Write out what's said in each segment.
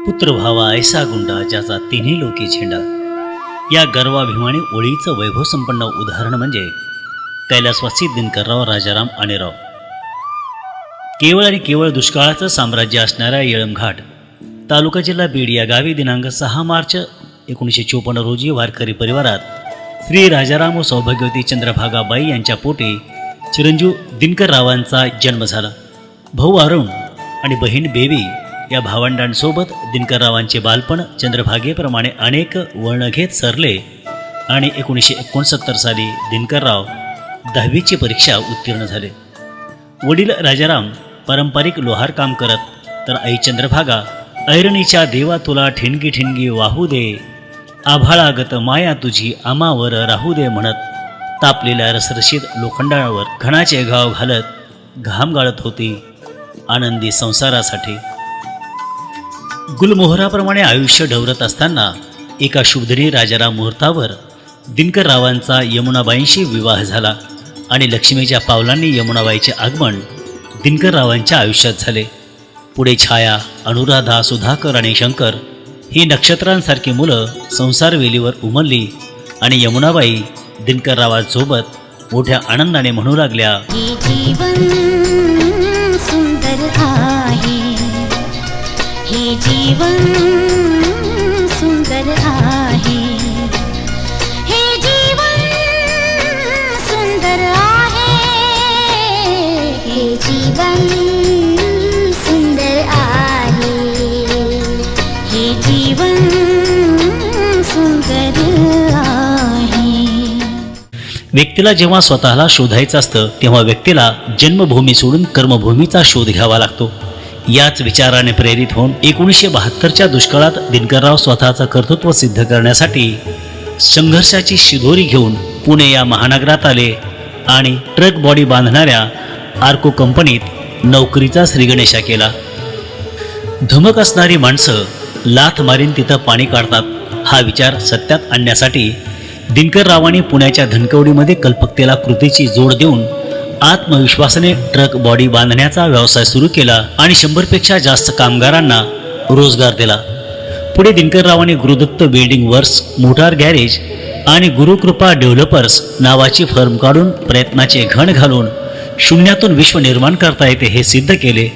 पुत्र व्हावा ऐसा गुंडा ज्याचा तिन्ही लोकी झेंडा. या गर्वाभिमानी ओळीचं वैभव संपन्न उदाहरण म्हणजे कैलासवासी दिनकरराव राजाराम आणेराव. केवळ आणि केवळ दुष्काळाचं साम्राज्य असणाऱ्या येळमघाट तालुका जिल्हा बीड या गावी दिनांक 6 मार्च 1954 रोजी वारकरी परिवारात श्री राजाराम व सौभाग्यवती चंद्रभागाबाई यांच्या पोटी चिरंजीव दिनकररावांचा जन्म झाला. भाऊ अरुण आणि बहीण बेबी या भावंडांसोबत दिनकररावांचे बालपण चंद्रभागेप्रमाणे अनेक वळण घेत सरले आणि 1969 साली दिनकरराव 10वीची परीक्षा उत्तीर्ण झाले. वडील राजाराम पारंपरिक लोहार काम करत तर आई चंद्रभागा ऐरणीच्या देवा तुला ठिणगी ठिणगी वाहू दे, आभाळागत माया तुझी आमावर राहू दे म्हणत तापलेल्या रसरशीत लोखंडावर घणाचे घाव घालत घाम गाळत होती आनंदी संसारासाठी. गुलमोहराप्रमाणे आयुष्य ढवरत असताना एका शुभदिनी राजाराम मुहूर्तावर दिनकररावांचा यमुनाबाईंशी विवाह झाला आणि लक्ष्मीच्या पावलांनी यमुनाबाईचे आगमन दिनकररावांच्या आयुष्यात झाले. पुढे छाया, अनुराधा, सुधाकर आणि शंकर ही नक्षत्रांसारखी मुलं संसारवेलीवर उमलली आणि यमुनाबाई दिनकररावांसोबत मोठ्या आनंदाने म्हणू लागल्या, हे जीवन सुंदर आहे, हे जीवन सुंदर आहे, हे जीवन सुंदर आहे, हे जीवन सुंदर आहे. व्यक्तीला जेव्हा स्वतःला शोधायचं असतं तेव्हा व्यक्तीला जन्मभूमी सोडून कर्मभूमीचा शोध घ्यावा लागतो. याच विचाराने प्रेरित होऊन 1972च्या दुष्काळात दिनकरराव स्वतःचं कर्तृत्व सिद्ध करण्यासाठी संघर्षाची शिदोरी घेऊन पुणे या महानगरात आले आणि ट्रक बॉडी बांधणाऱ्या आर्को कंपनीत नोकरीचा श्रीगणेशा केला. धमक असणारी माणसं लाथ मारीन तिथं पाणी काढतात हा विचार सत्यात आणण्यासाठी दिनकररावांनी पुण्याच्या धनकवडीमध्ये कल्पकतेला कृतीची जोड देऊन आत्मविश्वासाने ट्रक बॉडी बांधण्याचा व्यवसाय सुरू केला आणि 100पेक्षा जास्त कामगारांना रोजगार दिला. पुढे दिनकररावांनी Gurudatta welding works, motor garage आणि गुरुकृपा डेव्हलपर्स नावाची फर्म काढून प्रयत्नाचे घण घालून शून्यातून विश्व निर्माण करता येते हे सिद्ध केले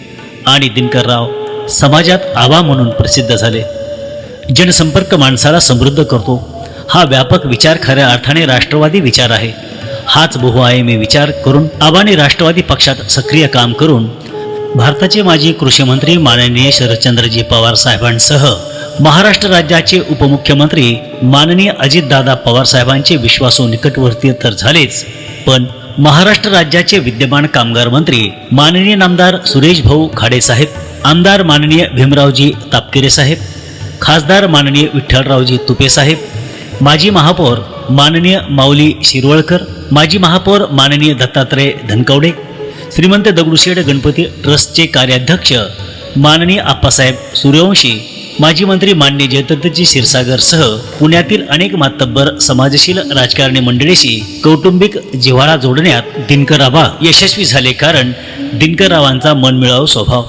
आणि दिनकरराव समाजात आबा म्हणून प्रसिद्ध झाले. जनसंपर्क माणसाला समृद्ध करतो हा व्यापक विचार खऱ्या अर्थाने राष्ट्रवादी विचार आहे. हाच बहुआयामी विचार करून आबाने राष्ट्रवादी पक्षात सक्रिय काम करून भारताचे माजी कृषी मंत्री माननीय शरदचंद्रजी पवार साहेबांसह महाराष्ट्र राज्याचे उपमुख्यमंत्री माननीय अजितदादा पवार साहेबांचे विश्वासू निकटवर्तीय तर झालेच, पण महाराष्ट्र राज्याचे विद्यमान कामगार मंत्री माननीय नामदार सुरेश भाऊ खाडे साहेब, आमदार माननीय भीमरावजी तापकिरे साहेब, खासदार माननीय विठ्ठलरावजी तुपे साहेब, माजी महापौर माननीय माऊली शिरवळकर, माजी महापौर माननीय दत्तात्रय धनकवडे, श्रीमंत दगडूशेठ गणपती ट्रस्टचे कार्याध्यक्ष माननीय आप्पासाहेब सूर्यवंशी, माजी मंत्री माननीय जयदत्तजी क्षीरसागरसह पुण्यातील अनेक मातब्बर समाजशील राजकारणी मंडळीशी कौटुंबिक जिव्हाळा जोडण्यात दिनकररावा यशस्वी झाले. कारण दिनकररावांचा मनमिळावू स्वभाव.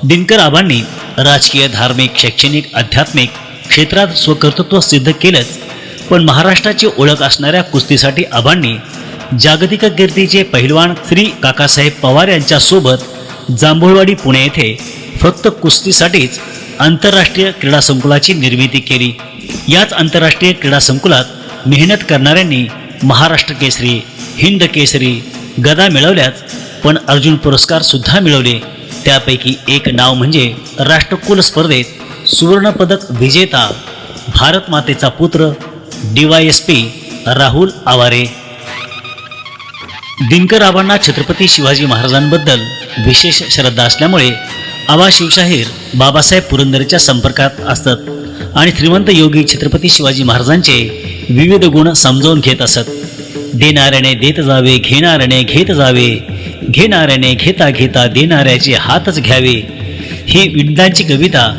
दिनकररावांनी राजकीय, धार्मिक, शैक्षणिक, आध्यात्मिक क्षेत्रात स्वकर्तृत्व सिद्ध केलंच, पण महाराष्ट्राची ओळख असणाऱ्या कुस्तीसाठी आबांनी जागतिक कीर्तीचे पहिलवान श्री काकासाहेब पवार यांच्यासोबत जांभूळवाडी पुणे येथे फक्त कुस्तीसाठीच आंतरराष्ट्रीय क्रीडा संकुलाची निर्मिती केली. याच आंतरराष्ट्रीय क्रीडा संकुलात मेहनत करणाऱ्यांनी महाराष्ट्र केसरी, हिंद केसरी, गदा मिळवल्याच, पण अर्जुन पुरस्कार सुद्धा मिळवले. त्यापैकी एक नाव म्हणजे राष्ट्रकुल स्पर्धेत सुवर्णपदक विजेता भारत मातेचा पुत्र DYSP राहुल आवारे. दिनकररावांना छत्रपती शिवाजी महाराजांबद्दल विशेष श्रद्धा असल्यामुळे आबा शिवशाहीर बाबासाहेब पुरंदरेच्या संपर्कात असतात आणि श्रीमंत योगी छत्रपती शिवाजी महाराजांचे विविध गुण समजावून घेत असत. देणाऱ्याने देत जावे, घेणाऱ्याने घेत जावे, घेणाऱ्याने घेता घेता देणाऱ्याचे हातच घ्यावे ही विंदांची कविता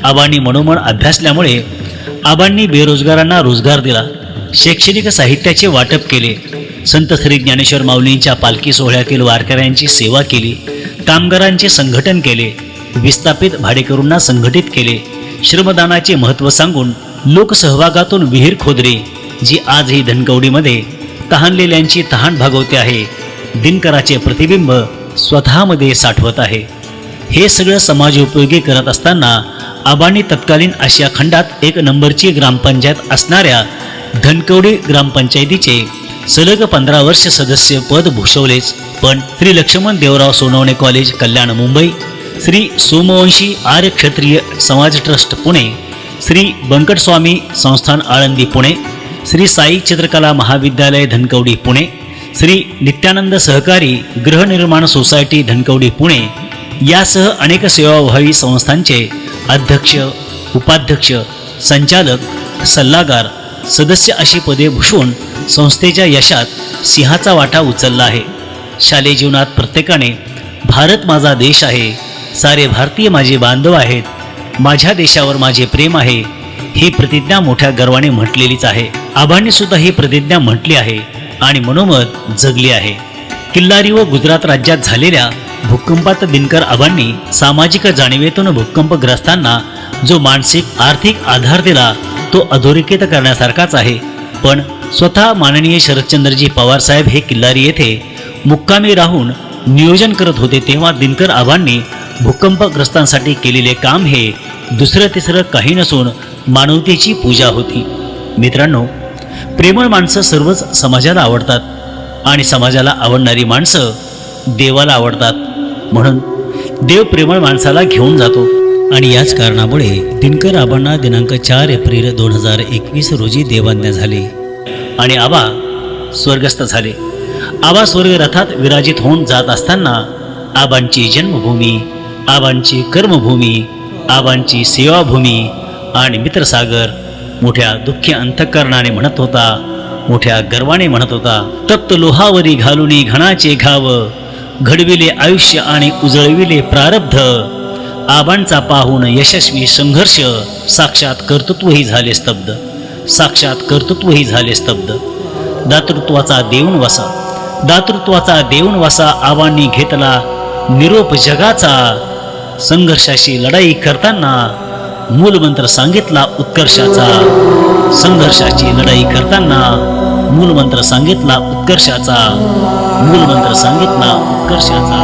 आबांनी मनोमन अभ्यासल्यामुळे आबांनी बेरोजगारांना रोजगार दिला. शैक्षणिक साहित्याचे वाटप केले. संत श्री ज्ञानेश्वर माऊलींच्या पालखी सोहळ्यातील वारकऱ्यांची सेवा केली. कामगारांचे संघटन केले. विस्थापित भाडेकरूंना संघटित केले. 4 वर्षात 5 लाख रुपये श्रमदानाचे महत्त्व सांगून लोकसहभागातून विहीर खोदली, जी आजही धनकवडीमध्ये तहानलेल्यांची तहान भागवते आहे. दिनकराचे प्रतिबिंब स्वतःमध्ये साठवत आहे. हे सगळं समाजोपयोगी करत असताना आबांनी तत्कालीन आशिया खंडात 1 नंबरची ग्रामपंचायत असणाऱ्या धनकवडी ग्रामपंचायतीचे सलग 15 वर्ष सदस्य पद भूषवलेच. पण श्री लक्ष्मण देवराव सोनवणे कॉलेज कल्याण मुंबई, श्री सोमवंशी आर्य क्षत्रिय समाज ट्रस्ट पुणे, श्री बंकटस्वामी संस्थान आळंदी पुणे, श्री साई चित्रकला महाविद्यालय धनकवडी पुणे, श्री नित्यानंद सहकारी गृहनिर्माण सोसायटी धनकवडी पुणे यासह अनेक सेवाभावी संस्थांचे अध्यक्ष, उपाध्यक्ष, संचालक, सल्लागार, सदस्य अशी पदे भूषवून संस्थेच्या यशात सिंहाचा वाटा उचलला आहे. शालेय जीवनात प्रत्येकाने भारत माझा देश आहे, सारे भारतीय माझे बांधव आहेत, माझ्या देशावर माझे प्रेम आहे ही प्रतिज्ञा मोठ्या गर्वाने म्हटलेलीच आहे. आबांनी सुद्धा ही प्रतिज्ञा म्हटली आहे आणि मनोमत जगली आहे. किल्लारी व गुजरात राज्यात झालेल्या भूकंपात दिनकर आबांनी सामाजिक जाणीवेतून भूकंपग्रस्तांना जो मानसिक आर्थिक आधार दिला तो अधोरेखित करण्यासारखाच आहे. पण स्वतः माननीय शरदचंद्रजी पवार साहेब हे किल्लारी येथे मुक्कामी राहून नियोजन करत होते, तेव्हा दिनकर आबांनी भूकंपग्रस्तांसाठी केलेले काम हे दुसरं तिसरं काही नसून मानवतेची पूजा होती. मित्रांनो, प्रेमळ माणसं सर्वच समाजाला आवडतात आणि समाजाला आवडणारी माणसं देवाला आवडतात. म्हणून देव प्रेमळ माणसाला घेऊन जातो आणि याच कारणामुळे दिनकर आबांना दिनांक 4 एप्रिल 2021 रोजी देवाज्ञा झाली आणि आबा स्वर्गस्थ झाले. आबा स्वर्गरथात विराजित होऊन जात असताना आबांची जन्मभूमी, आबांची कर्मभूमी, आबांची सेवाभूमी आणि मित्रसागर मोठ्या दुःखी अंतःकरणाने म्हणत होता, मोठ्या गर्वाने म्हणत होता, तप्त लोहावरी घालुनी घणाचे घाव, घडविले आयुष्य आणि उजळविले प्रारब्ध, आबांचा पाहून यशस्वी संघर्ष, साक्षात कर्तृत्वही झाले स्तब्ध, साक्षात कर्तृत्वही झाले स्तब्ध. दातृत्वाचा देऊन वसा, दातृत्वाचा देऊन वसा आबांनी घेतला निरोप जगाचा, संघर्षाशी लढाई करताना मूलमंत्र सांगितला उत्कर्षाचा, संघर्षाची लढाई करताना मूलमंत्र सांगितला उत्कर्षाचा, मूलमंत्र सांगितला उत्कर्षाचा.